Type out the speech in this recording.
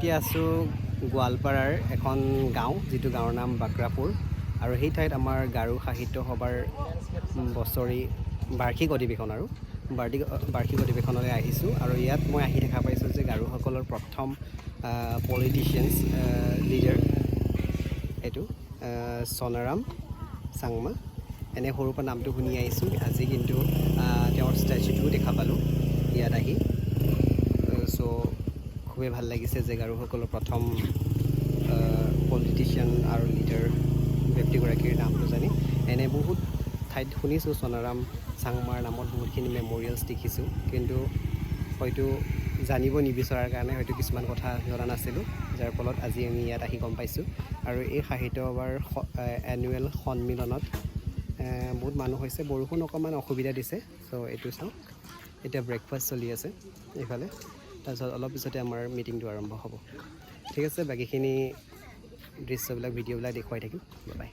এতিয়া আছোঁ গোৱালপাৰাৰ এখন গাঁও, যিটো গাঁৱৰ নাম বাক্ৰাপুৰ, আৰু সেই ঠাইত আমাৰ গাৰো সাহিত্য সভাৰ বছৰি বাৰ্ষিক অধিৱেশন আৰু বাৰ্ষিক অধিৱেশনলৈ আহিছোঁ। আৰু ইয়াত মই আহি দেখা পাইছোঁ যে গাৰোসকলৰ প্ৰথম পলিটিচিয়ানছ লিডাৰ এইটো সোণাৰাম চাংমা। এনে সৰুৰ পৰা নামটো শুনি আহিছোঁ, আজি কিন্তু তেওঁৰ ষ্টেচুটোও দেখা পালোঁ ইয়াত আহি। চ' খুবেই ভাল লাগিছে যে গাৰোসকলৰ প্ৰথম পলিটিচিয়ান আৰু লিডাৰ ব্যক্তিগৰাকীৰ নামটো জানি। এনে বহুত ঠাইত শুনিছোঁ সোণাৰাম চাংমাৰ নামত বহুতখিনি মেমৰিয়েলছ দেখিছোঁ, কিন্তু হয়তো জানিব নিবিচৰাৰ কাৰণে হয়তো কিছুমান কথা জনা নাছিলোঁ, যাৰ ফলত আজি আমি ইয়াত আহি গম পাইছোঁ। আৰু এই সাহিত্য সভাৰ এনুৱেল সন্মিলনত বহুত মানুহ হৈছে। বৰষুণ অকণমান অসুবিধা দিছে। চ' এইটো চাওক, এতিয়া ব্ৰেকফাষ্ট চলি আছে এইফালে, তাৰপিছত অলপ পিছতে আমাৰ মিটিংটো আৰম্ভ হ'ব। ঠিক আছে, বাকীখিনি দৃশ্যবিলাক ভিডিঅ'বিলাক দেখুৱাই থাকিম। Bye bye.